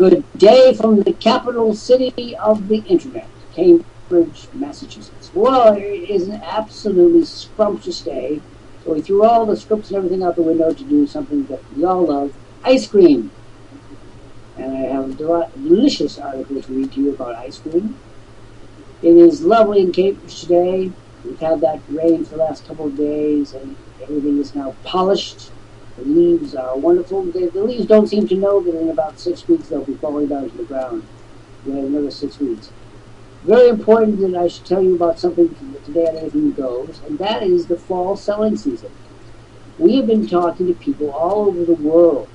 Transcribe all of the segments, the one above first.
Good day from the capital city of the internet, Cambridge, Massachusetts. Well, it is an absolutely scrumptious day, so we threw all the scripts and everything out the window to do something that we all love, ice cream. And I have a delicious article to read to you about ice cream. It is lovely in Cambridge today. We've had that rain for the last couple of days, and everything is now polished. The leaves are wonderful. The leaves don't seem to know that in about 6 weeks they'll be falling down to the ground. We have another 6 weeks. Very important that I should tell you about something today on Anything Goes, and that is the fall selling season. We have been talking to people all over the world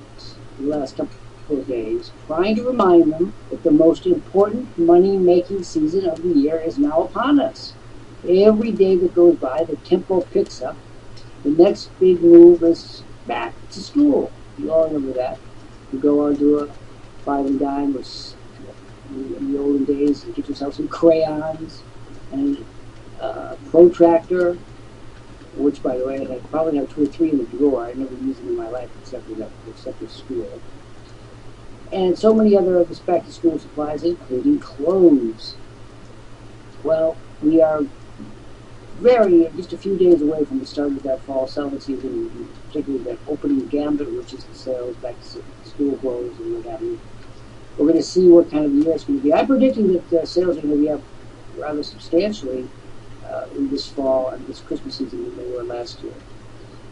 the last couple of days, trying to remind them that the most important money-making season of the year is now upon us. Every day that goes by, the tempo picks up. The next big move is back to school. You all remember that. You go on to a five and dime in the olden days and get yourself some crayons and a protractor, which, by the way, I probably have 2 or 3 in the drawer. I never used them in my life except for school. And so many other of the back-to-school supplies, including clothes. Well, we are just a few days away from the start of that fall selling season, particularly that opening gambit, which is the sales, back to school clothes and what have you. We're going to see what kind of year it's going to be. I'm predicting that sales are going to be up rather substantially in this fall and this Christmas season than they were last year.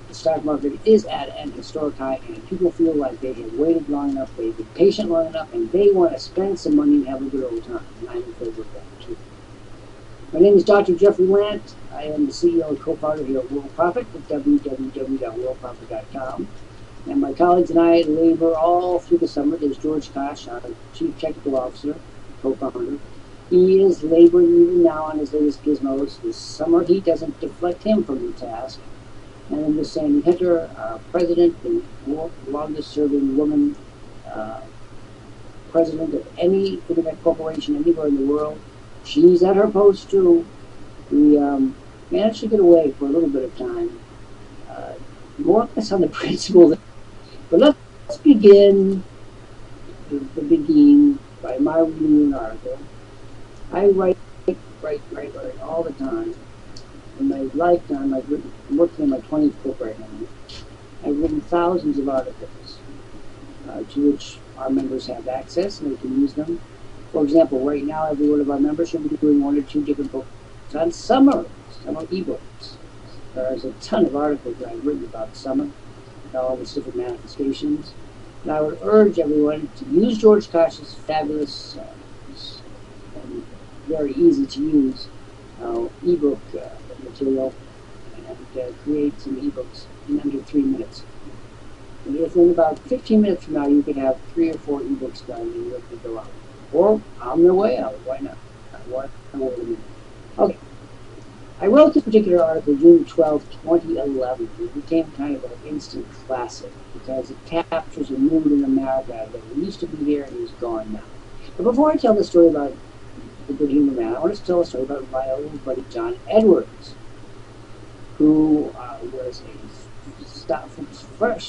The stock market is at an historic high, and people feel like they have waited long enough, they've been patient long enough, and they want to spend some money and have a good old time. And I'm in favor of that, too. My name is Dr. Jeffrey Lant. I am the CEO and co-founder here at Worldprofit at www.worldprofit.com. And my colleagues and I labor all through the summer. There's George Kosh, our Chief Technical Officer, co-founder. He is laboring even now on his latest gizmos. The summer heat doesn't deflect him from the task. And then Ms. Sandy Hunter, our president, the longest-serving woman president of any internet corporation anywhere in the world. She's at her post, too. We managed to get away for a little bit of time, more or less on the principle that. But let's begin the beginning by my reading an article. I write all the time. In my lifetime, I'm working on my 20th book right now. I've written thousands of articles to which our members have access, and they can use them. For example, right now, every one of our members should be doing 1 or 2 different books on summer ebooks. There's a ton of articles that I've written about summer, and all its different manifestations. And I would urge everyone to use George Kosh's fabulous and very easy to use ebook material and create some ebooks in under 3 minutes. And if in about 15 minutes from now you could have 3 or 4 ebooks done and you're ready to go out. Or on their way out, why not? Okay. I wrote this particular article June 12, 2011. It became kind of an instant classic because it captures a mood in America that used to be here and is gone now. But before I tell the story about the Good Humor Man, I want to tell a story about my old buddy John Edwards, who was a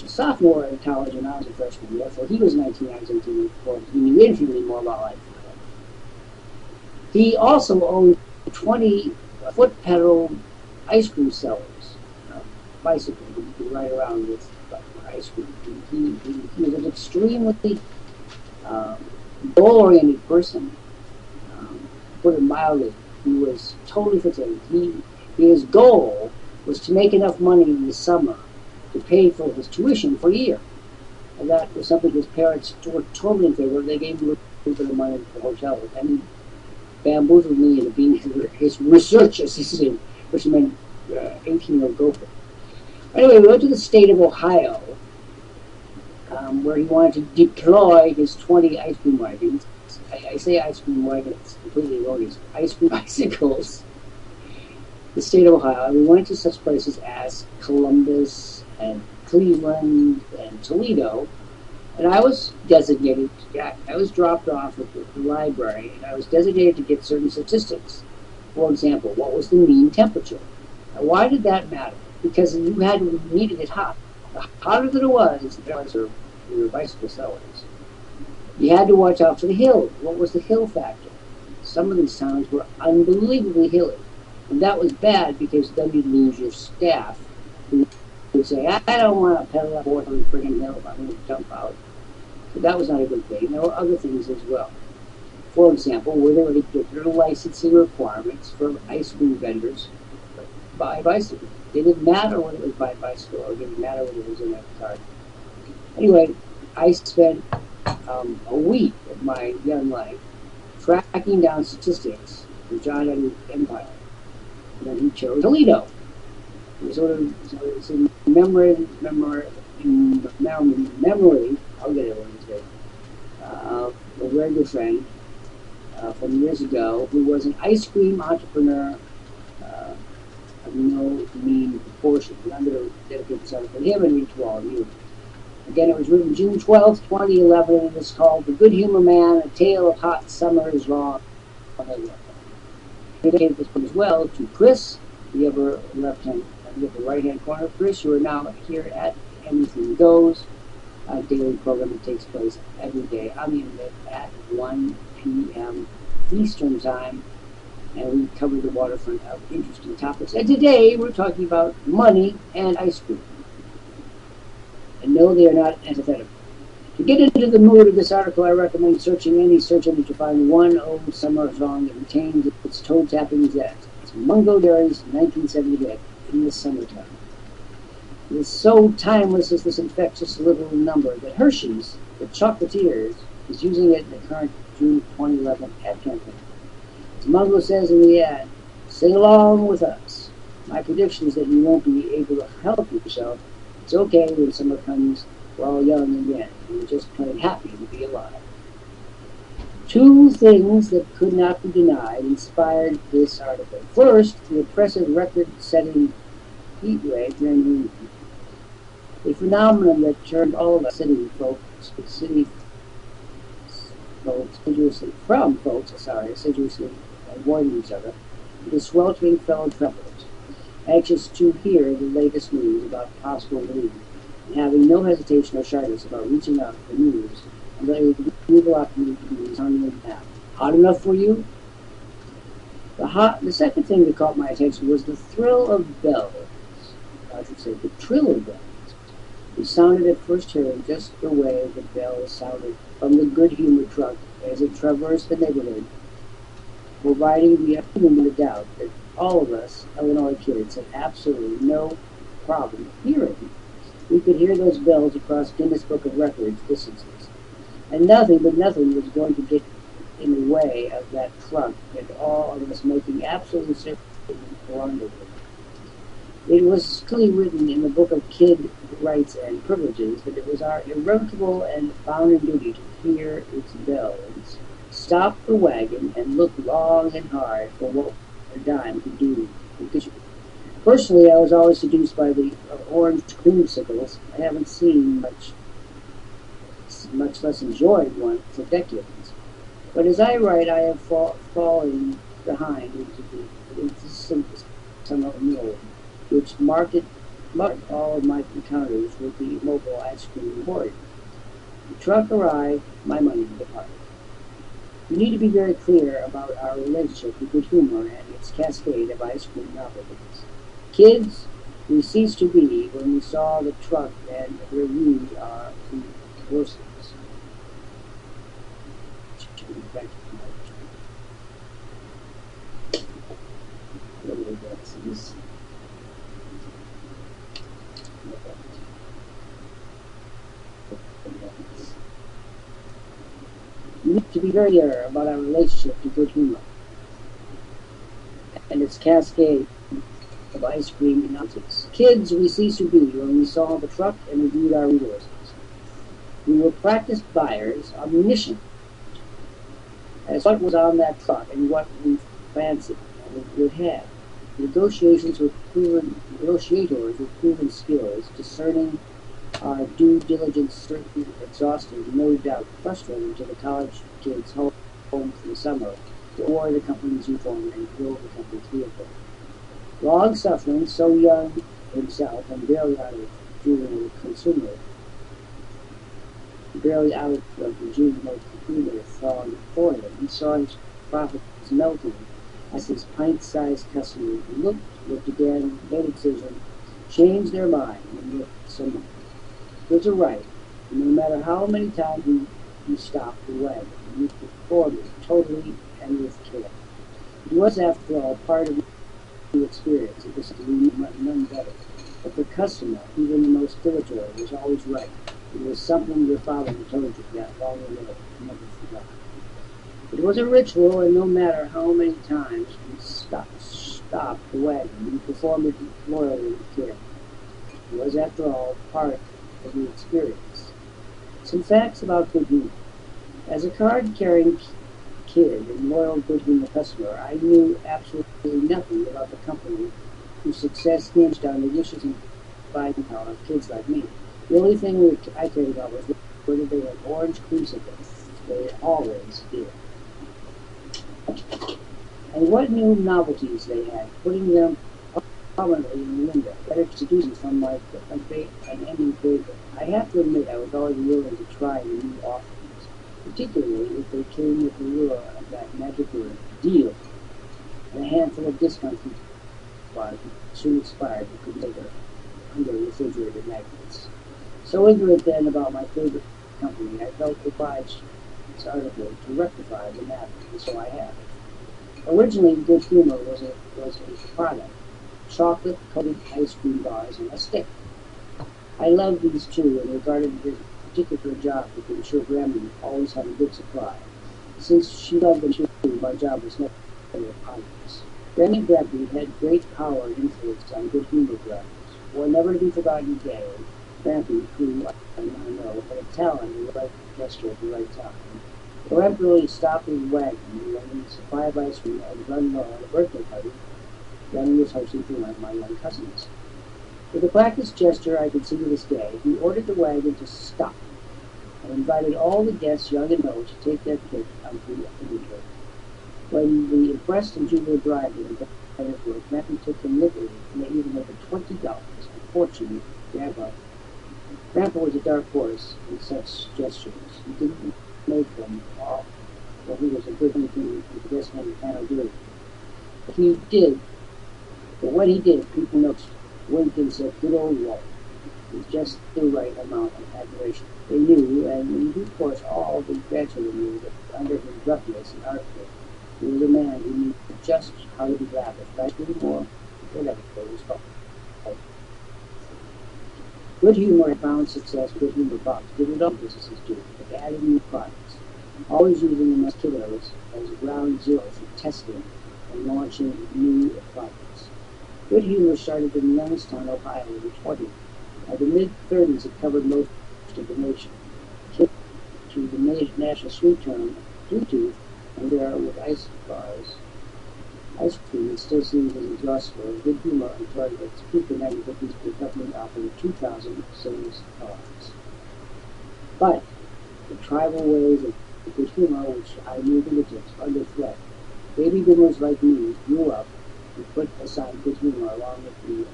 sophomore in college when I was a freshman. Therefore, he was 19, I was 18, he knew infinitely more about life. He also owned 20 foot-pedal ice cream sellers, bicycles that you could ride around with ice cream. He was an extremely goal-oriented person. Put it mildly, he was totally fixated. His goal was to make enough money in the summer to pay for his tuition for a year. And that was something his parents were totally in favor of. They gave him a little bit of money for the hotel, and he bamboozled me into being his research assistant, which meant 18-year-old gopher. Anyway, we went to the state of Ohio, where he wanted to deploy his 20 ice cream wagons. I say ice cream wagons, it's completely erroneous. Ice cream bicycles. The state of Ohio. And we went to such places as Columbus and Cleveland and Toledo. And I was designated, I was dropped off at the library, and I was designated to get certain statistics. For example, what was the mean temperature? Now, why did that matter? Because you needed it hot. The hotter that it was, the better your bicycle sellers. You had to watch out for the hills. What was the hill factor? Some of these towns were unbelievably hilly. And that was bad because then you'd lose your staff who would say, I don't want to pedal up on the friggin' hill. I'm going to jump out. So that was not a good thing. There were other things as well. For example, were there any particular licensing requirements for ice cream vendors by bicycle? It didn't matter whether it was by bicycle or it didn't matter whether it was in a car. Anyway, I spent a week of my young life tracking down statistics for John Edward Empire. And then he chose Toledo. It was sort of it's in memory, I'll get it one day. A very good friend from years ago who was an ice cream entrepreneur of no mean proportion. And I'm going to dedicate something for him and read to all of you. Again, it was written June 12th, 2011, and it's called The Good Humor Man, A Tale of Hot Summer's Long. Dedicated this book as well to Chris, the upper left-hand, the right-hand corner. Chris, you are now here at Anything Goes, a daily program that takes place every day on the internet at 1 p.m. Eastern Time, and we cover the waterfront of interesting topics. And today we're talking about money and ice cream. And no, they are not antithetical. To get into the mood of this article, I recommend searching any search engine to find one old summer song that retains its toe-tapping zest. It's Mungo Jerry's 1970 hit, In the Summertime. It is so timeless as this infectious little number that Hershey's, the chocolatiers, is using it in the current June 2011 ad campaign. As Mungo says in the ad, sing along with us. My prediction is that you won't be able to help yourself. It's okay when summer comes, we're all young again, and we're just plain happy to be alive. Two things that could not be denied inspired this article. First, the oppressive record-setting heat wave during the evening, a phenomenon that turned all of us city folks assiduously avoiding each other, into sweltering fellow travelers, anxious to hear the latest news about possible relief, and having no hesitation or shyness about reaching out for news and letting the evil opportunities on them down. Hot enough for you? The second thing that caught my attention was the thrill of bells. I should say the trill of bells. It sounded at first hearing just the way the bells sounded from the Good Humor truck as it traversed the neighborhood, providing the unlimited doubt that all of us Illinois kids had absolutely no problem hearing. We could hear those bells across Guinness Book of Records distances, and nothing was going to get in the way of that truck and all of us making absolutely certain along the way. It was clearly written in the Book of Kid Rights and Privileges that it was our irrevocable and bounden duty to hear its bells, stop the wagon, and look long and hard for what a dime could do. Personally, I was always seduced by the orange creamsicles. I haven't seen much less enjoyed one for decades. But as I write, I have fallen behind into some of the mill, which marked all of my encounters with the mobile ice cream emporium. The truck arrived, my money departed. We need to be very clear about our relationship with good humor and its cascade of ice cream novelties. Kids, we ceased to be when we saw the truck and reviewed our horses. We need to be very clear about our relationship to good humor and its cascade of ice cream and nonsense. Kids, we ceased to be when we saw the truck and reviewed our resources. We were practiced buyers, omniscient as what was on that truck and what we fancied and would have. Negotiators with proven skills, discerning our due diligence, certain exhausting, no doubt frustrating to the college kids home for the summer, to order the company's uniform and build the company's vehicle. Long-suffering, so young himself and barely out of juvenile consumer, Barely out of the juvenile computer thawing before him, he saw his profits melting as his pint-sized customers looked again, made a decision, changed their mind, and with some goods are right. And no matter how many times you stopped the wagon, you performed it totally and with care. It was, after all, part of the experience. It was none better. But the customer, even the most dilatory, was always right. It was something your father told you that long ago, you never forgot. It was a ritual, and no matter how many times you stopped the wagon, you performed it loyally with care. It was, after all, part of the experience. Some facts about good humor. As a card-carrying kid and loyal good humor customer, I knew absolutely nothing about the company whose success hinged on the wishes and buying power of kids like me. The only thing I cared about was whether they had orange creamsicles. They always did. And what new novelties they had, putting them prominently in the window, better seducing from an ending favorite. I have to admit I was always willing to try the new offerings, particularly if they came with the lure of that magic word, deal, and a handful of discount coupons soon expired and could later under refrigerated magnets. So ignorant then about my favorite company, I felt obliged this article to rectify the matter, and so I have. Originally, Good Humor was a product, chocolate-coated ice cream bars and a stick. I loved these too and regarded it as a particular job to ensure Grammy always had a good supply. Since she loved them too, my job was never obvious. Grammy Bradley had great power and influence on Good Humor drivers. For a never-to-be-forgotten day, Grammy, who I now know, had a talent and the right gesture at the right time, peremptorily stopped his wagon when the supply of ice cream had run low at a birthday party Grammy was hosting for one of my young cousins. With a practiced gesture I can see to this day, he ordered the wagon to stop and invited all the guests, young and old, to take their pick onto the inventory. When the impressed and jubilant driver invited for it, Matthew took them literally and they even over $20. Unfortunately, Grandpa was a dark horse in such gestures. He didn't make them all, but he was a good anything with the best man you can do. But when he did, people noticed, winked and said, good old Walt, with just the right amount of admiration. They knew, and in due course all the grandchildren knew, that under his roughness and artful, he was a man who knew just how to be lavish, right? Or whatever it was called. Good Humor had found success. Good Humor Box did what all businesses do, but added new products, always using them as kiddos as ground zero for testing and launching new products. Good Humor started in Youngstown, Ohio in the 1920s. By the mid-30s, it covered most of the nation. Kicked to the national sweet term, Bluetooth, and there with ice bars. Ice cream is still seen as a draw for Good Humor until its peak in 1950s, the company offered 2,000 sales cards. But the tribal ways of Good Humor, which I knew fingertips, under threat, baby boomers like me grew up and put aside Good Humor along with the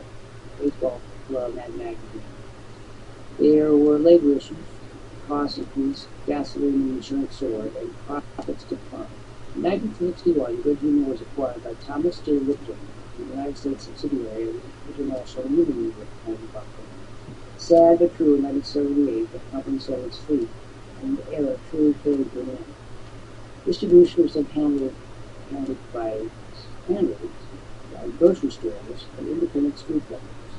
baseball club and magazine. There were labor issues, costs increased, gasoline and insurance soared, and profits declined. In 1961, Good Humor was acquired by Thomas J. Lipton, the United States subsidiary of the International Moving Manufacturer. Sad but true, in 1978, the company sold its fleet, and the era truly came to an end. Distribution was then handled by grocery stores and independent street vendors.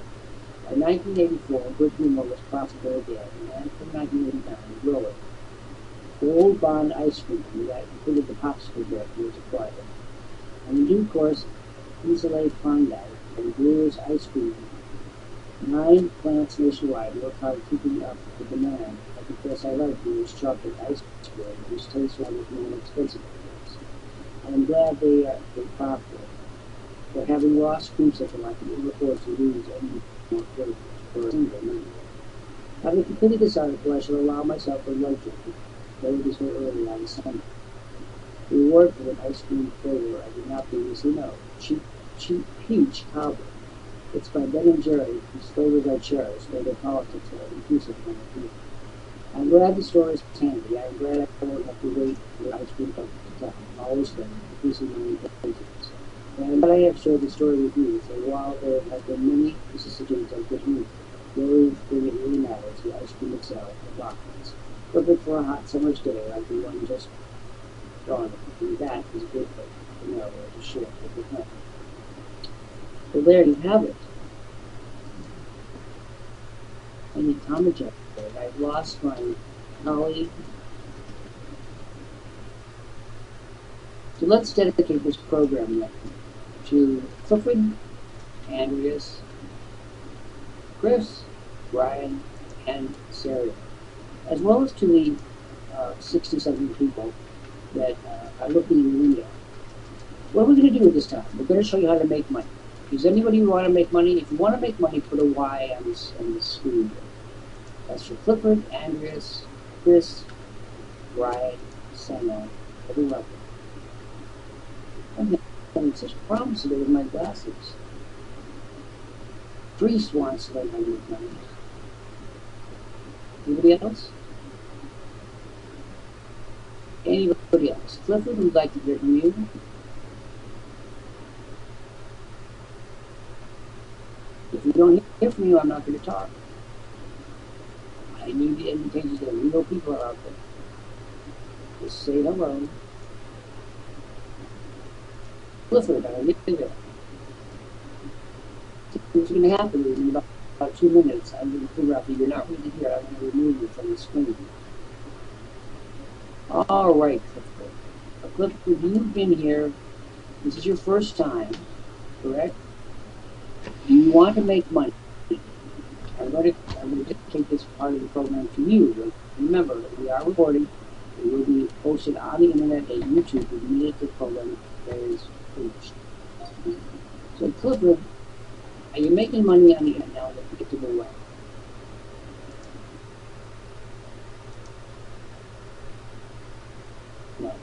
By 1984, Good Humor was profitable again, and from 1989, growing. Gold Bond ice cream that included the popsicle bread was acquired. And in due course, Isolate Klondike and Greer's ice cream. 9 plants nationwide worked hard keeping up with the demand, and because I like Greer's chocolate ice cream, whose taste one of the more expensive ones. I am glad they are profitable. But having lost creamsicle, I can afford to lose any more flavors for a single minute. Having completed this article, I shall allow myself a luxury, though it is so early on Sunday. The reward for the ice cream flavor I did not previously know. Cheap peach cobbler. It's by Ben and Jerry, whose flavors I cherish, though their politics are inclusive from the food. I'm glad the store is handy. I'm glad I won't have to wait for ice cream truck to come. Always been increasing my acquaintance. And but I have shared the story with you. So while there have been many vicissitudes of good news, the only thing that really matters, the ice cream itself, the boxes. Perfect for a hot summer's day like the one just dawned. And that is a good thing to know or to share with your friends. So there you have it. And the commentary. I've lost my colleague. So let's dedicate this program then to Clifford, Andreas, Chris, Brian, and Sarah, as well as to the 67 people that are looking in the window. What are we going to do at this time? We're going to show you how to make money. Does anybody want to make money? If you want to make money, put a Y on this screen here. That's for Clifford, Andreas, Chris, Brian, Senna, everyone. I'm having such problems today with my glasses. Priest wants to learn how to make money. Anybody else? Anybody else? Clifford, we'd like to hear from you. If we don't hear from you, I'm not going to talk. I need the invitations that real people are out there. Just say hello. Clifford, I live there. What's going to happen is in about 2 minutes, I'm going to figure out that you're not really here. I'm going to remove you from the screen. All right, Clifford. Clifford, you've been here. This is your first time, correct? You want to make money. I'm going to dedicate this part of the program to you. Remember, we are recording. It will be posted on the internet at YouTube the minute the program is finished. So, Clifford, are you making money on the internet now in a predictable way? No.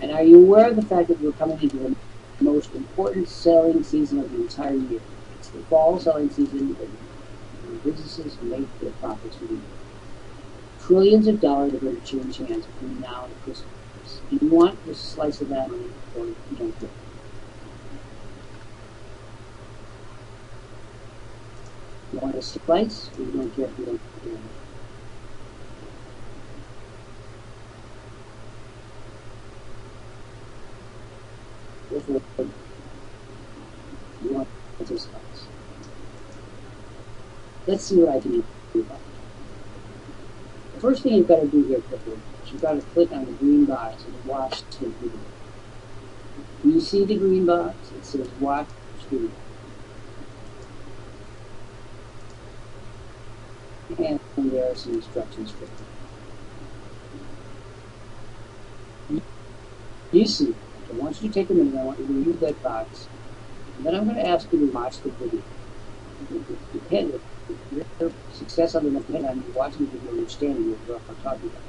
And are you aware of the fact that we're coming into the most important selling season of the entire year? It's the fall selling season that businesses make their profits for the year. Trillions of dollars are going to change hands between now and Christmas. Do you want a slice of that money or you don't get it? You want a slice or you don't care if you don't get it? You want a slice. Let's see what I can do about it. The first thing you've got to do here, Clifford, is you've got to click on the green box and watch the video. When you see the green box, it says watch video. And there are some instructions for you. You see, I want you to take a minute, I want you to read that box, and then I'm going to ask you to watch the video. Your success on the depend on you watching the video and understanding what I'm talking about.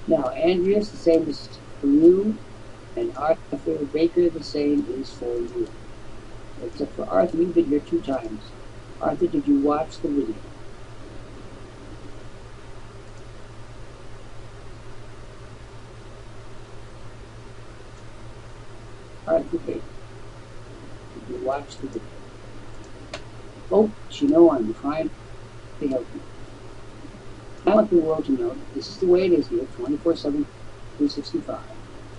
Now, Andreas, the same is for you, and Arthur Baker, the same is for you. Except for Arthur, you've been here 2 times. Arthur, did you watch the video? Arthur Baker, did you watch the video? Folks, you know I'm trying to help you. I want the world to know that this is the way it is here, 24/7, 365.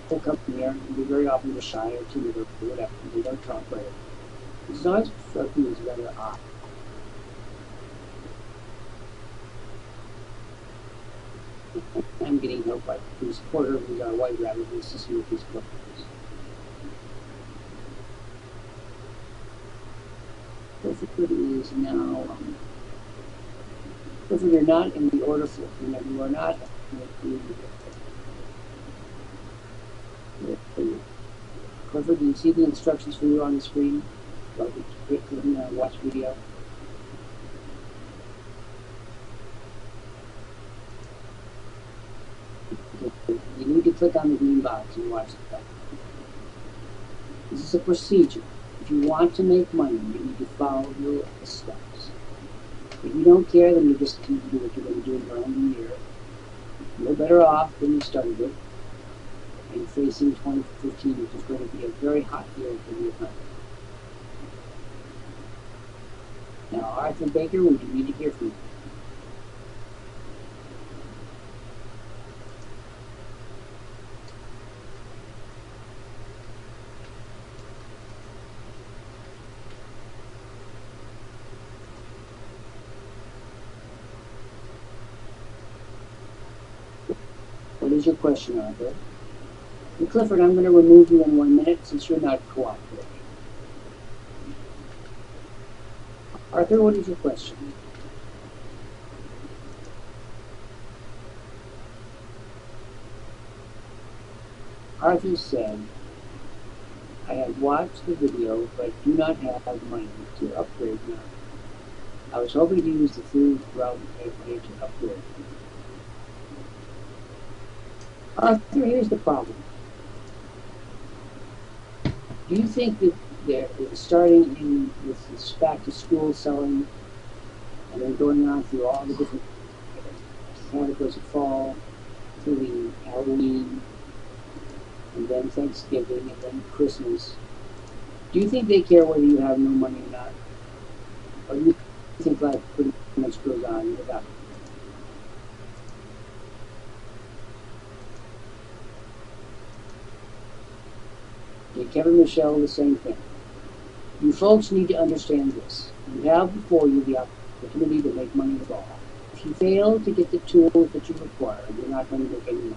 People come here and be very often just shy or timid or whatever. They don't talk right. This is always struck me as rather odd. I'm getting help by the supporter who's our white rabbit who's assisting with these bookers. Clifford is now, Clifford, you're not in the order flow. You are not Clifford, do you see the instructions for you on the screen? Like watch video. You need to click on the green box and watch that. This is a procedure. If you want to make money, you need to follow the steps. If you don't care, then you just continue to do what you're going to do in your own year. You're better off than you started it, and facing 2015, which is going to be a very hot year for the economy. Now, Arthur Baker, we need to hear from you. What is your question, Arthur? And Clifford, I'm going to remove you in 1 minute since you're not cooperating. Arthur, what is your question? Arthur said, I have watched the video, but do not have money to upgrade now. I was hoping to use the free route pay to upgrade. Arthur, here's the problem. Do you think that they're starting in with this back to school selling and then going on through all the different categories of fall, including Halloween, and then Thanksgiving, and then Christmas? Do you think they care whether you have no money or not? Or do you think life pretty much goes on without it? Kevin Michelle, the same thing. You folks need to understand this. You have before you the opportunity to make money with all. If you fail to get the tools that you require, you're not going to make any money.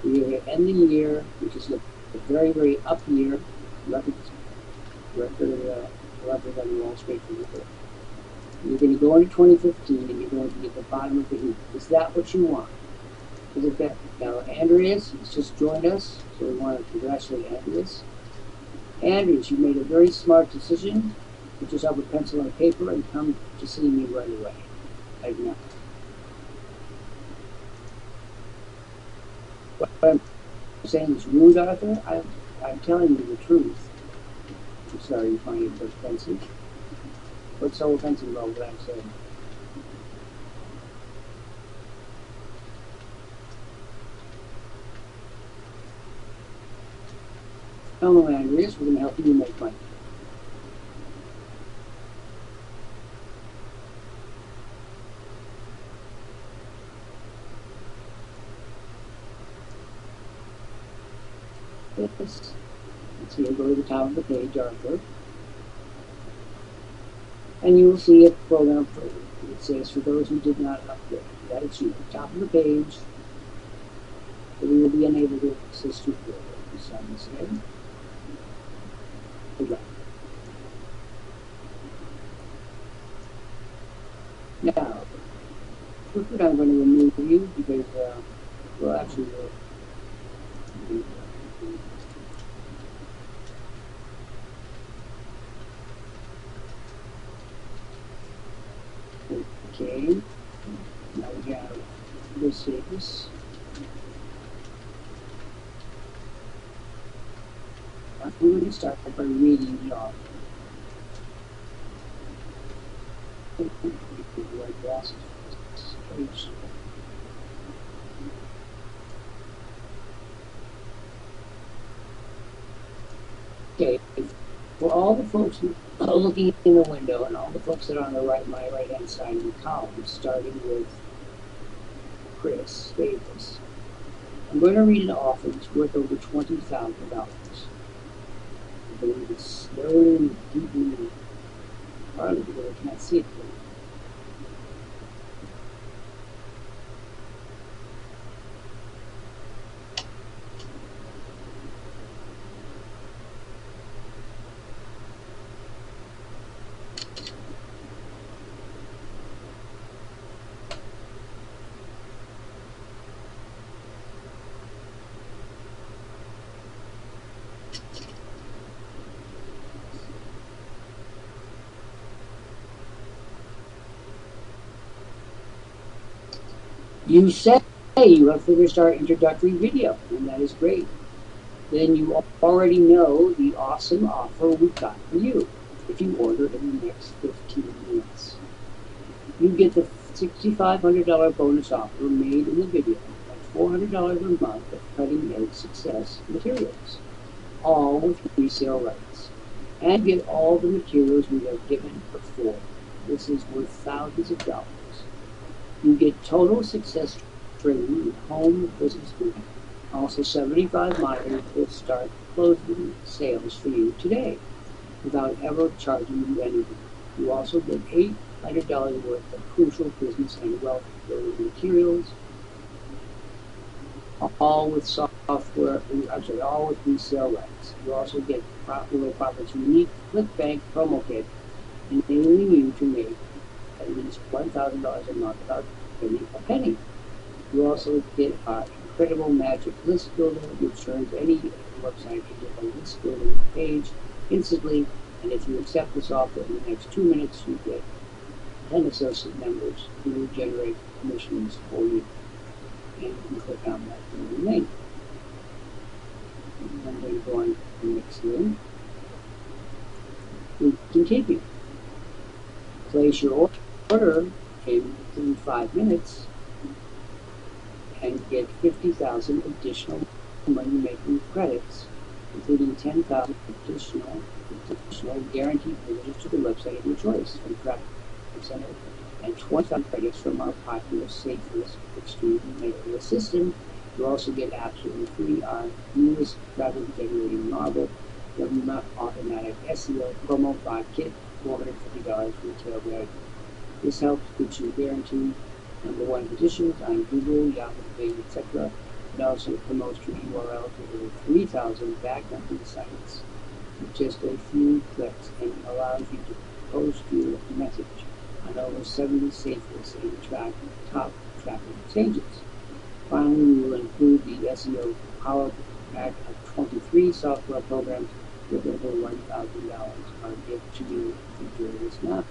You're going to end the year, which is a very, very up year, record on Wall Street for you. You're going to go into 2015 and you're going to get the bottom of the heap. Is that what you want? Is it that? Now, Andreas has just joined us, so we want to congratulate Andreas. Andreas, you made a very smart decision. Put yourself a pencil and paper and come to see me right away. Right now. What I'm saying is rude, Arthur. I'm telling you the truth. I'm sorry you find it so offensive. What's so offensive about what I'm saying? Hello, Andreas. We're going to help you make money. Yes. So you'll go to the top of the page, Arthur, and you will see a program for it. It says for those who did not upgrade. That is you at the top of the page. So we will be unable to assist you further. Sign this in. Good luck. Now, Clifford, I'm going to remove you because, well, actually, okay. Now we have this is. I'm going to start by reading the offer. Okay, for all the folks who are looking in the window and all the folks that are on the right, my right-hand side of the column, starting with Chris Davis, I'm going to read an offer that's worth over $20,000. I believe it's slowly and deeply, partly because I can't see it clearly. You say you have finished our introductory video, and that is great. Then you already know the awesome offer we've got for you if you order in the next 15 minutes. You get the $6,500 bonus offer made in the video at $400 a month of cutting-edge success materials, all with resale rights. And get all the materials we have given before. This is worth thousands of dollars. You get total success training with home business movement. Also, 75 miners will start closing sales for you today without ever charging you anything. You also get $800 worth of crucial business and wealth building materials, all with all with resale rights. You also get Worldprofit's unique ClickBank promo kit, enabling you to make at least $1,000 a month without spending a penny. You also get our incredible magic list builder, which turns any website into a list building page instantly. And if you accept this offer in the next 2 minutes, you get 10 associate members who will generate commissions for you. And you can click on that link. And I'm going to go on to the next link. We continue. Place your order in 5 minutes and get 50,000 additional money-making credits, including 10,000 additional guaranteed visitors to the website of your choice from Traffic Center, and 20,000 credits from our popular Safelist extreme mailing system. You also get absolutely free our newest traffic generating novel, the automatic SEO promo bot kit, $450 retail value. This helps get you guaranteed #1 positions on Google, Yahoo, Bing, etc. It also promotes your URL to over 3,000 backlinking sites with just a few clicks and allows you to post your message on over 70 Safelist and top traffic exchanges. Finally, we will include the SEO Power Pack of 23 software programs with over $1,000. Our gift to you during this now.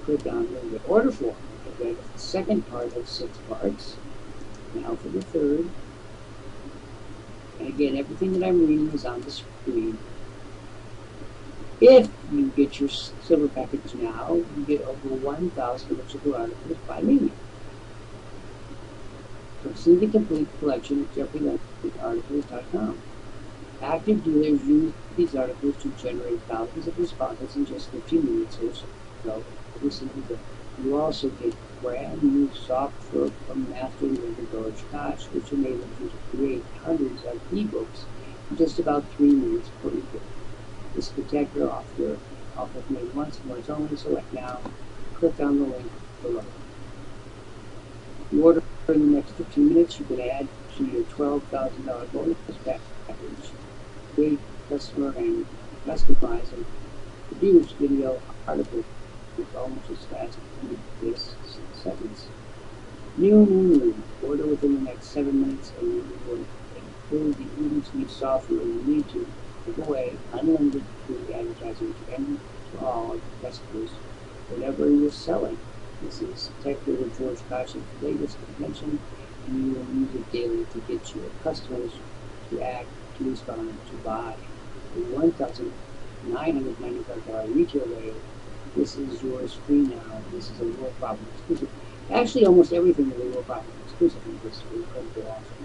Click on the order form. Okay, the second part of 6 parts. Now for the third. And again, everything that I'm reading is on the screen. If you get your silver package now, you get over 1,000 eligible articles by me. So see the complete collection at jeffreylandarticles.com. Active dealers use these articles to generate thousands of responses in just 15 minutes or so. You also get brand new software from Master Linda George, which enables you to create hundreds of ebooks in just about 3 minutes per ebook. This particular offer is made once only, so right now, click on the link below. You order in the next 15 minutes, you can add to your $12,000 bonus package. Create, customer, and customize and produce video articles with almost as fast as this seconds. New. Order within the next 7 minutes, and you will include the Eden Suite software you need to give away unlimited free advertising to any to all customers, whatever you're selling. This is Technical George Kosh's latest invention, and you will use it daily to get your customers to act, to respond, to buy. The $1,995 retail value. This is yours free now. This is a Worldprofit exclusive. Actually, almost everything is a Worldprofit exclusive in this incredible offer.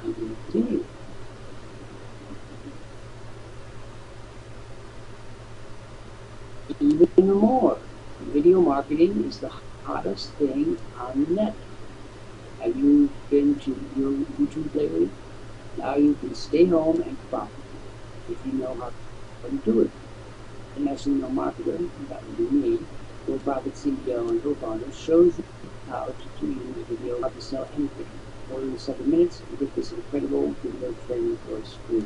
I'm going to continue. Even more, video marketing is the hottest thing on the net. Have you been to your YouTube lately? Now you can stay home and profit if you know how to do it. An SEO marketer, that would be me, Worldprofit CEO and co-founder, shows you how to use video to sell anything. Order in 7 minutes and get this incredible video training course free.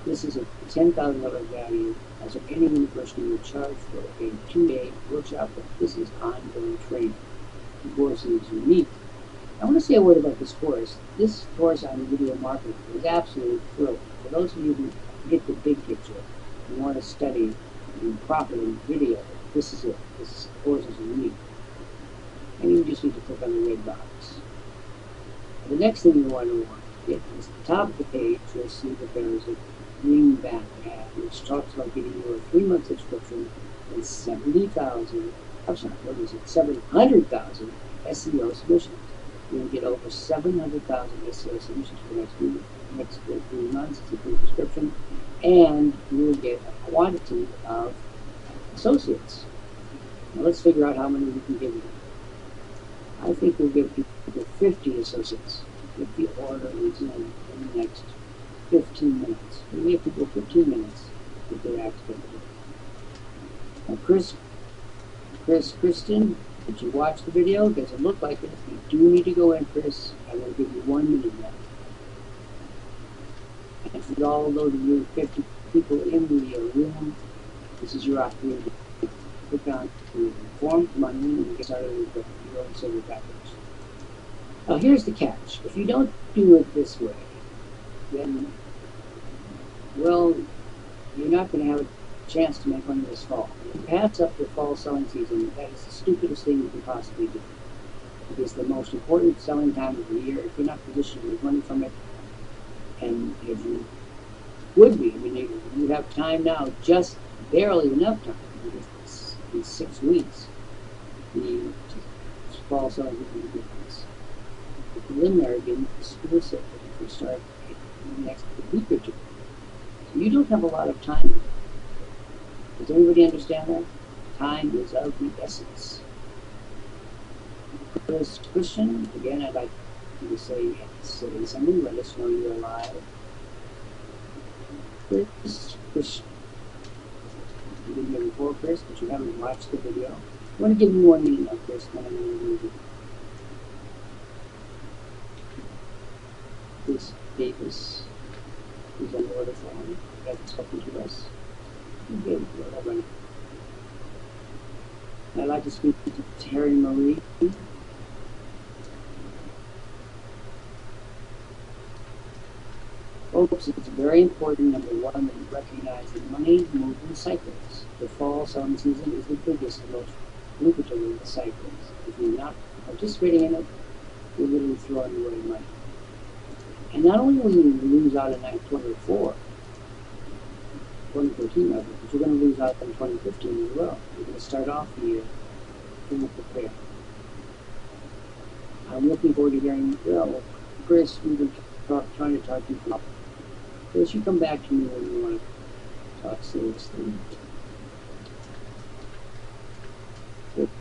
This is a $10,000 value, as if any university would charge for a 2-day workshop, but this is ongoing training. The course is unique. I want to say a word about this course. This course on video marketing is absolutely thrilling. For those of you who get the big picture and want to study and profit in video, this is it. This course is unique. And you just need to click on the red box. The next thing you want to get is at the top of the page, you'll see that there is a green banner ad which talks about getting you a 3-month subscription and 70,000 what is it, 700,000 SEO submissions. You're going to get over 700,000 SEO submissions for the next 3 months. It's a free subscription. And you will get a quantity of associates. Now let's figure out how many we can give you. I think we'll give people 50 associates if the order is in the next 15 minutes. We give people 15 minutes if they're activated. Now Kristen, did you watch the video? Does it look like it? You do need to go in, Chris. I will give you 1 minute now. And for all of those of you 50 people in the room, this is your opportunity to click on to inform, come on in and get started with the hero and silver package. Now here's the catch. If you don't do it this way, then, well, you're not going to have a chance to make money this fall. If you pass up the fall selling season, that is the stupidest thing you can possibly do. It is the most important selling time of the year. If you're not positioned to make money from it, and if you would be, I mean, you have time now, just barely enough time, in 6 weeks, the fall selling season will be different. The preliminary being exclusive if you start in the next week or two. So you don't have a lot of time. Does everybody understand that? Time is of the essence. Christian, again, I'd like you to say something. Let us know you're alive. Chris, you didn't hear before, Chris, but you haven't watched the video. I want to give you 1 minute now, Chris, then I'm going to move it. Chris Davis is on the order form. That's talking to us. I'd like to speak to Terry Marie. Folks, it's very important, number one, that you recognize that money moves in cycles. The fall selling season is the biggest and most lucrative of the cycles. If you're not participating in it, you're literally throwing away money. And not only will you lose out in 2004, 2014, but you're going to lose out in 2015 as well. You're going to start off the year prepared. I'm looking forward to hearing, well, Chris, we've been trying to talk to you about. Chris, you come back to me when you want to talk seriously.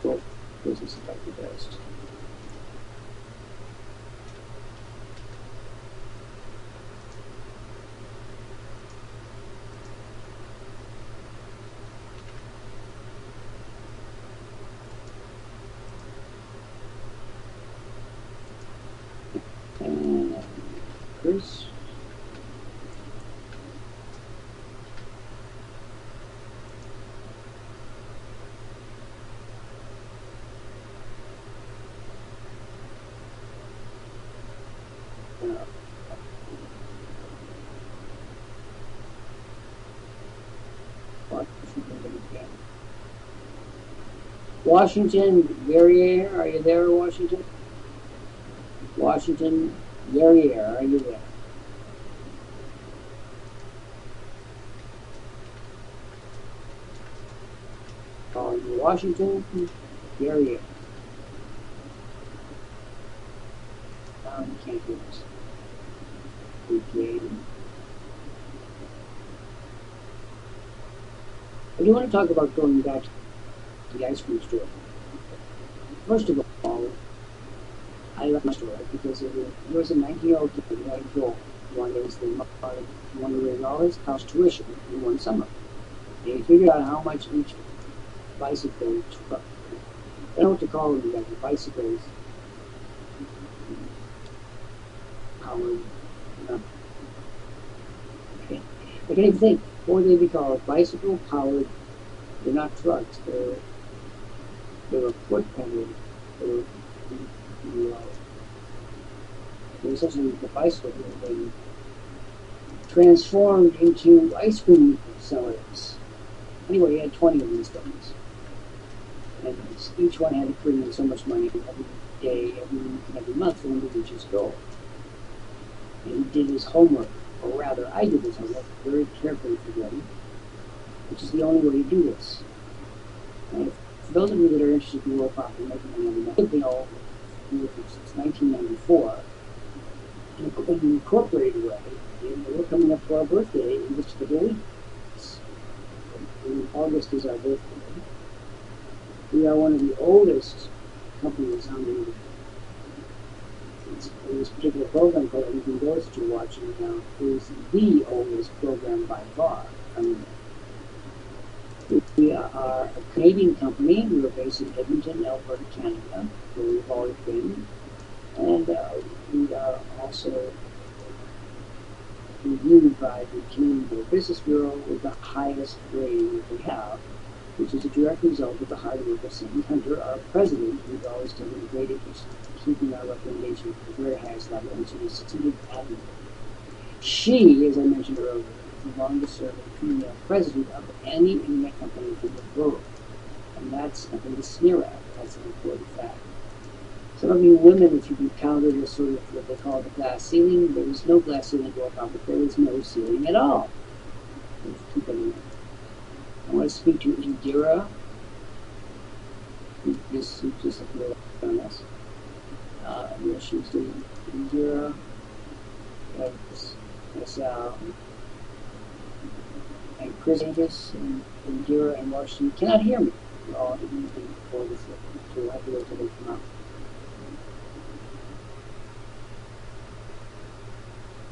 Both business about the best. Chris? Washington, Guerriere, are you there, Washington? Washington, Guerriere, are you there? Washington, Guerriere. You can't do this. Okay. I do want to talk about going back to the ice cream store. First of all, I love my store because there was a 19-year-old kid who had a goal. He wanted to raise all his college tuition in one summer. And he figured out how much each bicycle truck. I don't know what to call them, like the bicycles. Powered. Okay. I can't even think. What would they be called? Bicycle powered. They're not trucks. They're foot pedals. They're essentially the bicycle that they transformed into ice cream sellers. Anyway, he had 20 of these things. And each one had to bring in so much money every day, every week, and every month for him to reach his goal. And he did his homework, or rather, I did his homework very carefully for him, which is the only way to do this. And for those of you that are interested in Worldprofit and making money every month, I've been all since 1994 in an incorporated way. And we're coming up to our birthday in just a couple of weeks. In August is our birthday. We are one of the oldest companies on the internet. This particular program called Anything Goes that you're watching now is the oldest program by far. I mean, we are a Canadian company. We are based in Edmonton, Alberta, Canada, where we've always been. And we are also reviewed by the Canadian Business Bureau with the highest rating that we have, which is a direct result of the hard work of Cindy Hunter, our president, who's always taken a great interest in keeping our recommendations at the very highest level, and she has succeeded admirably. She, as I mentioned earlier, is the longest serving female president of any internet company in the world. And that's nothing to sneer at. That's an important fact. Some of you women, if you've encountered a sort of what they call the glass ceiling, there is no glass ceiling to Worldprofit. There is no ceiling at all. Keep it in mind. I want to speak to Indira. Just appeared on us. She's doing Indira. And Chris Davis and Indira and Marcia. You cannot hear me. You're all before this. So we'll have to wait till they come out.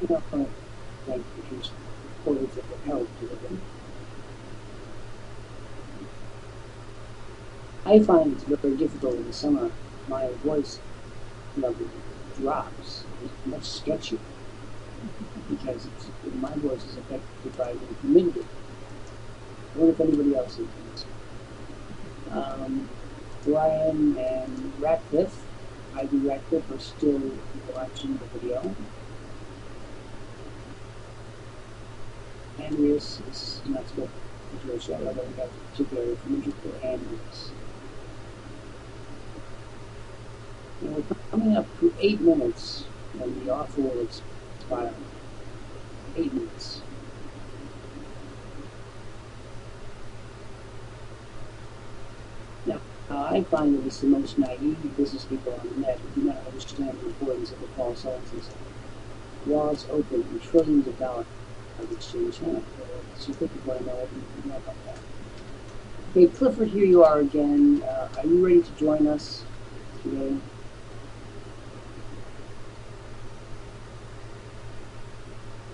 Thank you. She's supportive of the help to them. I find it's very difficult in the summer. My voice level drops. It's much sketchier because my voice is affected by the humidity. I wonder if anybody else is. Brian and Ratcliffe, Ivy Ratcliffe, are still watching the video. Andreas is not spoken to us yet, although we have particular information for Andreas. And we're coming up to 8 minutes when the offer will expire. 8 minutes. Now, I find that it's the most naive business people on the net who do not understand the importance of the false balances. Walls open and trillions of dollars of exchange hands. So think of what I know everything about that. Okay, Clifford, here you are again. Are you ready to join us today?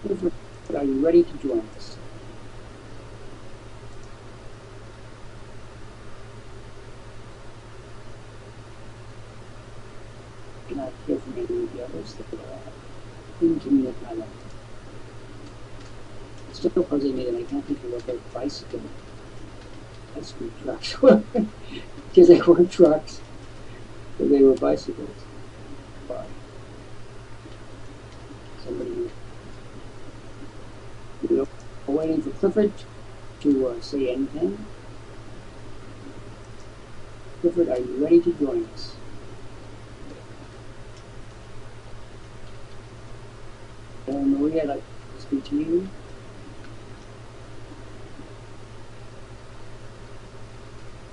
Clifford, are you ready to join us? I cannot hear from any of the others that didn't communicate my life. It's still puzzling me that I can't think of what their bicycle ice cream trucks were. Because they weren't trucks, but they were bicycles. But somebody, we're waiting for Clifford to say anything. Clifford, are you ready to join us? And Maria, I'd like to speak to you.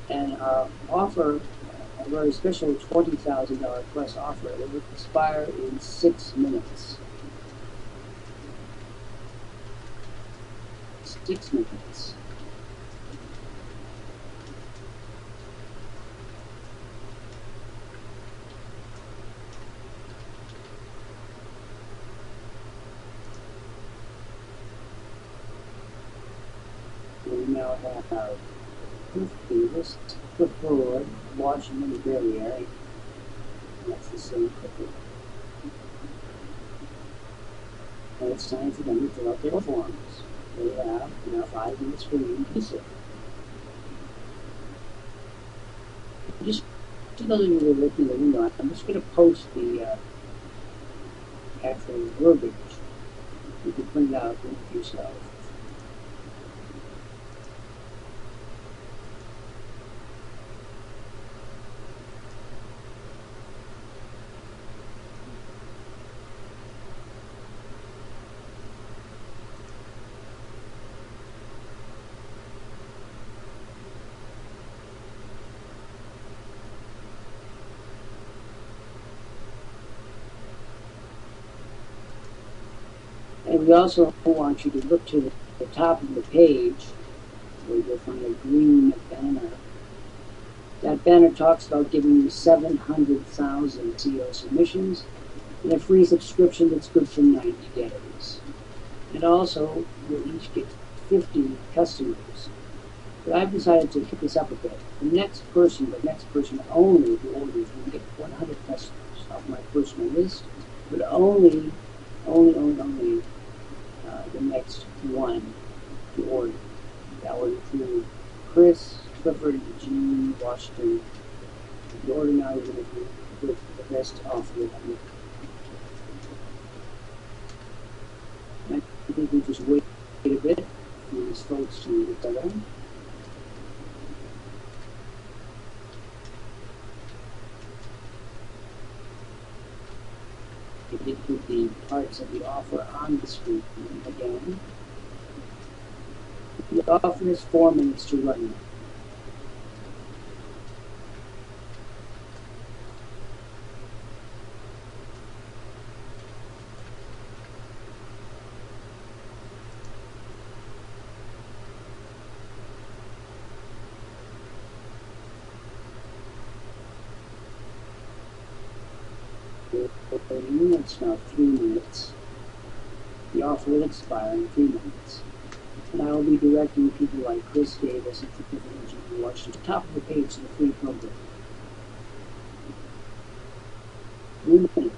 And our offer, a very special $20,000 plus offer, it will expire in 6 minutes. 6 minutes. We now have Cliff Davis, Cliff Forward, Washington, Barrier. That's the same Clifford. And it's time for them to fill out their forms. They have now 5 minutes for you to sit. Just to those of you that are looking at the window, I'm just going to post the actual verbiage. You can print it out and look yourself. And we also want you to look to the top of the page where you'll find a green banner. That banner talks about giving you 700,000 SEO submissions and a free subscription that's good for 90 days. And also, you'll each get 50 customers. But I've decided to pick this up a bit. The next person only who orders will get 100 customers off my personal list, but only the next one to order. That would include Chris, Clifford, Gene, Washington. The order now is going to be the best offer. I think we just wait a bit for these folks to get that on. I did put the parts of the offer on the screen again. The offer is 4 minutes to run now. It's now 3 minutes. The offer will expire in 3 minutes. And I will be directing people like Chris Davis and Clifford and watch to the top of the page to the free program. 3 minutes.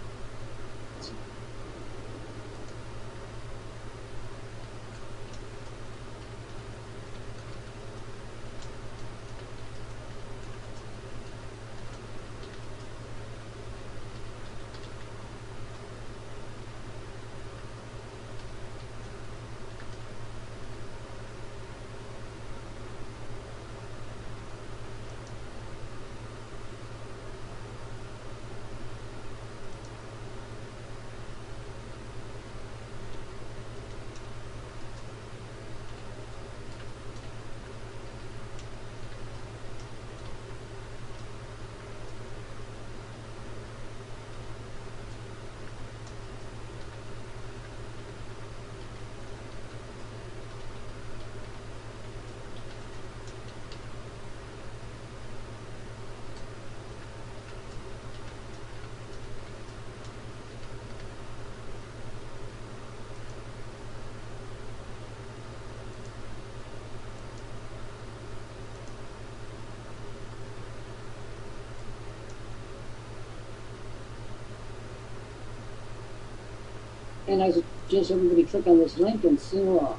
And I suggest everybody click on this link and sing along.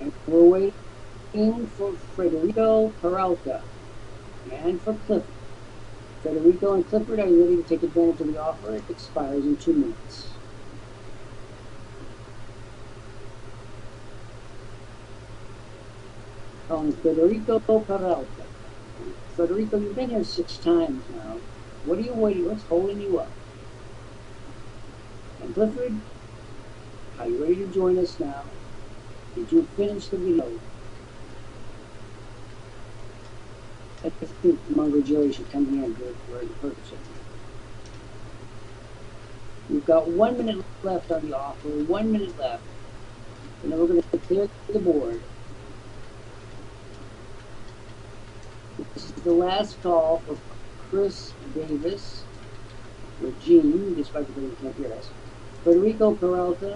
And we're waiting for Federico Peralta and for Clifford. Federico and Clifford, are you ready to take advantage of the offer? It expires in 2 minutes. Calling Federico Peralta. Federico, you've been here 6 times now. What are you waiting? What's holding you up? And Clifford, are you ready to join us now? Did you finish the video? I think Mungo Jerry should come here and do it for the purpose of it. We've got 1 minute left on the offer, 1 minute left. And then we're going to clear the board. This is the last call for Chris Davis, or Gene, despite the fact you can't hear us. Federico Peralta,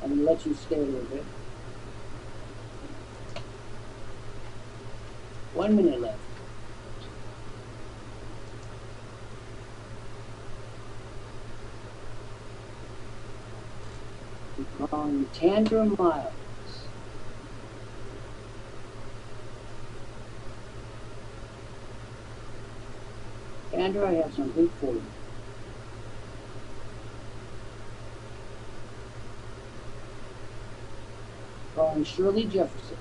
I'm going to let you stay a little bit. 1 minute left. We're calling Tandra Miles. Tandra, I have something for you. Calling Shirley Jefferson.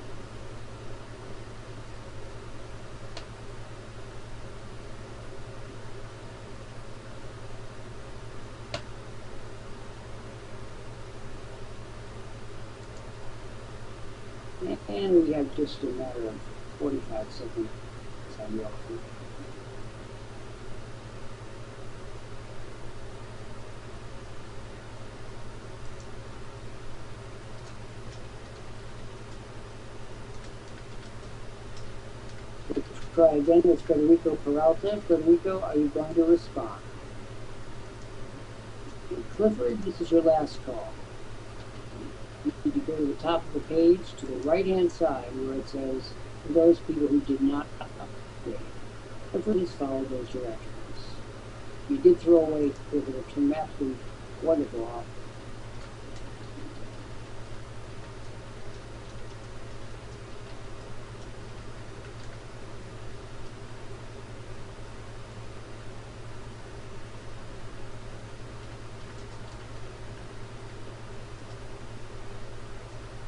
And we have just a matter of 45 seconds on the offer. try again with Federico Peralta. Federico, are you going to respond? And Clifford, this is your last call. You need to go to the top of the page to the right-hand side where it says, for those people who did not upgrade. Clifford has followed those directions. You did throw away Clifford, which turned out to be wonderful.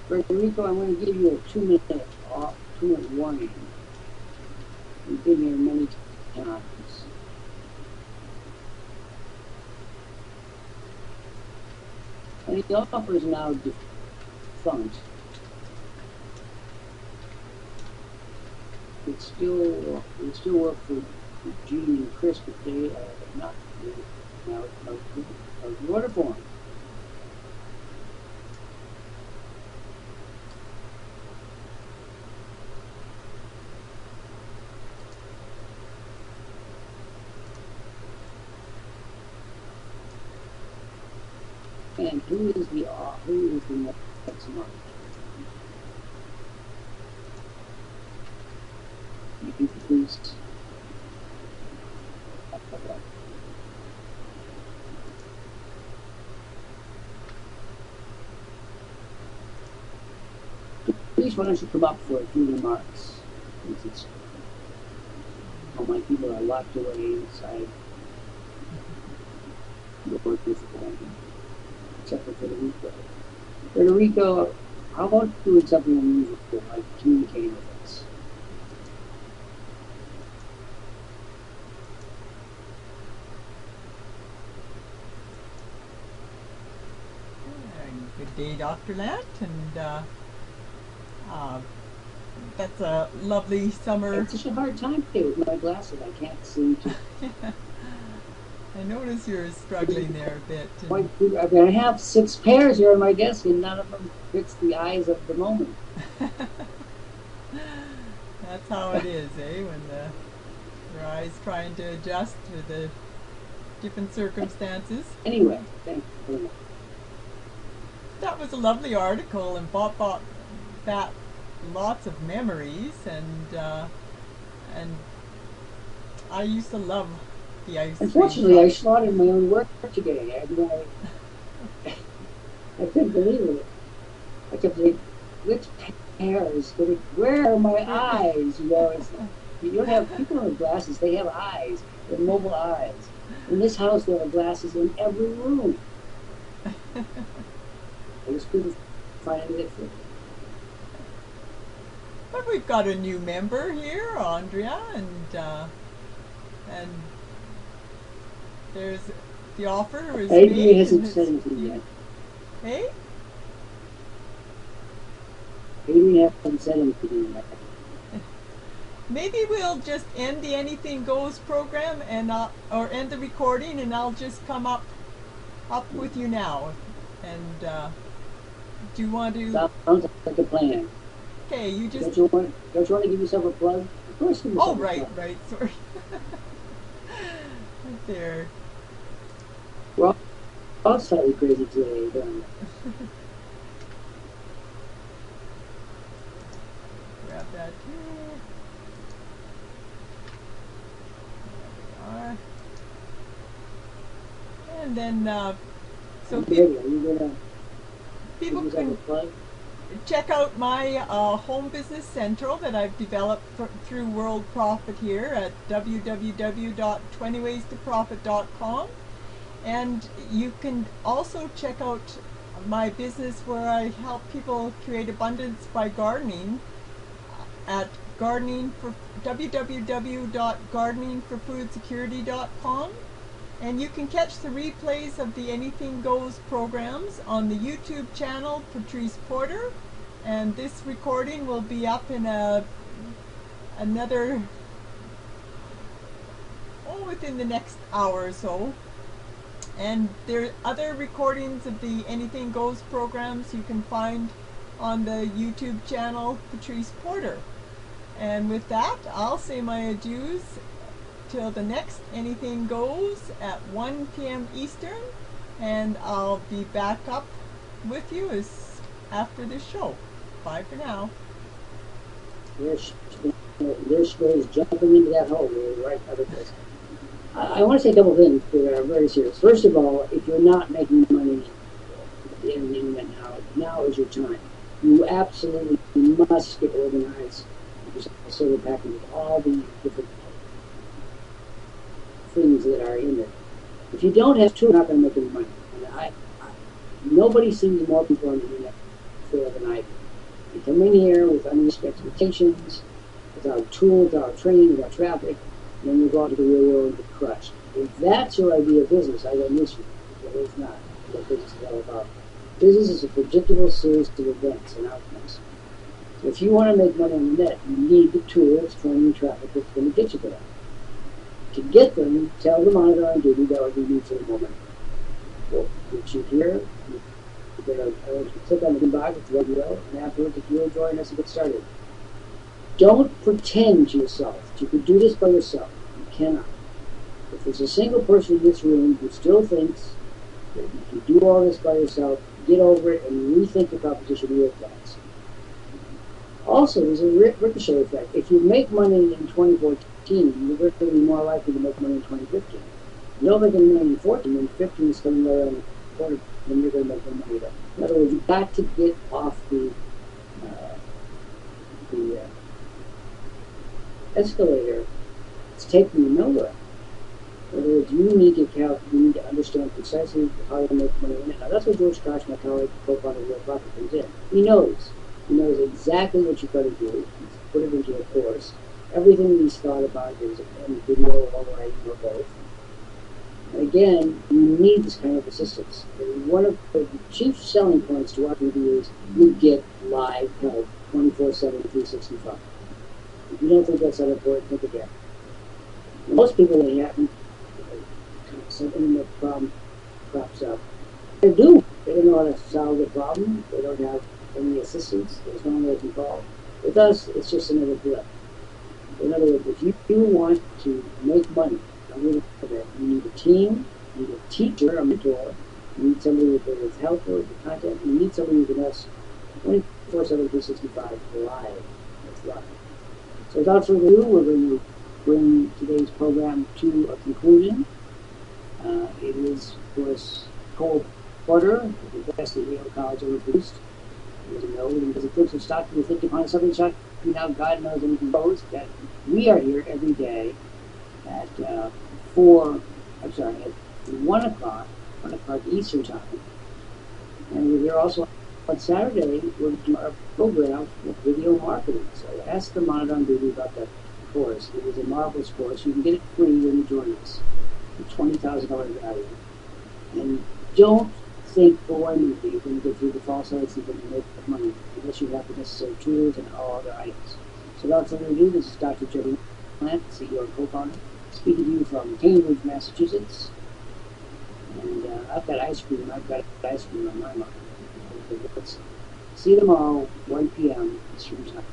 Federico, I'm going to give you a 2-minute warning. We've been here many times. And the offer is now defunct. It still work for Gene and Chris, but they are not now a order form. And who is the next month? You can please. Please, why don't you come up for a few remarks? All my people are locked away inside the work with them. Except for Federico. Federico, how about doing something unusual, like communicating with us? Good day, Dr. Lant, and that's a lovely summer. It's such a hard time today with my glasses. I can't seem to. I notice you're struggling there a bit. I mean, I have 6 pairs here on my desk, and none of them fits the eyes of the moment. That's how it is, eh? When your eyes trying to adjust to the different circumstances. Anyway, thank you. That was a lovely article, and brought back lots of memories, and I used to love the ice cream. Unfortunately, I slaughtered my own work today. I couldn't believe it. I kept saying, which pears? Where are my eyes? You know, you don't have people with glasses. They have eyes. They're mobile eyes. In this house, there are glasses in every room. I just couldn't find it. But we've got a new member here, Andrea, and there's the offer is made. Adrian hasn't said anything yet. Hey? Adrian hasn't said anything yet. Maybe we'll just end the Anything Goes program and or end the recording, and I'll just come up with you now. And do you want to? Sounds like a plan. Okay, you just. Don't you want to give yourself a plug? Of course, give yourself a plug. Right. Sorry. Right there. We're all slightly crazy today, don't we? Grab that here. There we are. And then, so people can check out my home business central that I've developed through Worldprofit here at www.20waystoprofit.com. And you can also check out my business where I help people create abundance by gardening at www.gardeningforfoodsecurity.com. And you can catch the replays of the Anything Goes programs on the YouTube channel Patrice Porter. And this recording will be up in within the next hour or so. And there are other recordings of the Anything Goes programs you can find on the YouTube channel Patrice Porter. And with that, I'll say my adieus till the next Anything Goes at 1 p.m. Eastern, and I'll be back up with you after this show. Bye for now. There she goes jumping into that hole. We're right out of this. I want to say a couple things that are very serious. First of all, if you're not making money in the internet now is your time. You absolutely must get organized. Sort of packing with all the different things that are in it. If you don't have tools, you're not going to make any money. And nobody sees more people on the internet than I do. You come in here with unrealistic expectations, without tools, without training, without traffic, and then you go out to the real world and get crushed. If that's your idea of business, I don't miss you. But it's not what business is all about. Business is a predictable series of events and outcomes. So if you want to make money on the net, you need the tools, training, traffic that's going to get you there. To get them, tell the monitor on duty that what you need for the moment. We'll get you here. You're going to click on the green box with the radio, and afterwards, if you'll join us and get started. Don't pretend to yourself that you can do this by yourself. You cannot. If there's a single person in this room who still thinks that you can do all this by yourself, get over it and rethink your proposition real fast. Also, there's a ricochet effect. If you make money in 2014, you're going to be more likely to make money in 2015. You don't make any money in 2014, and 15 is coming right around the corner, then you're going to make more money then. In other words, you've got to get off the escalator. It's taking you nowhere. In other words, you need to understand precisely how to make money in it. Now, that's where George Koch, my colleague, co-founder of Worldprofit, comes in. He knows exactly what you've got to do. He's put it into a course. Everything he's thought about is in video or writing or both. And again, you need this kind of assistance. And one of the chief selling points to our review is you get live help 24/7, 365. If you don't think that's that important, think again. Most people, when it happens, something that problem crops up, they do. They don't know how to solve the problem. They don't have any assistance. There's no one they can call. With us, it's just another blip. In other words, if you want to make money, you need a team, you need a teacher, a mentor, you need somebody that is helpful with the content, you need somebody who can ask 24/7, 365 live. That's live. So without further ado, we're going to bring today's program to a conclusion. It is, of course, Cole Porter, the best that Yale College ever produced. As you know, because the clips of stock to think upon something stock, now God knows anything goes. That we are here every day at 1 o'clock Eastern time. And we're here also on Saturday, we're doing our program with video marketing. So ask the monitor on duty about that course. It is a marvelous course. You can get it free when you join us. $20,000 value. And don't think for 1 minute that you can get through the false sites and make money unless you have the necessary tools and all other items. So without further ado, this is Dr. Jerry Lant, CEO and co-founder, speaking to you from Cambridge, Massachusetts. And I've got ice cream on my mind. See you tomorrow, 1 p.m. Eastern time.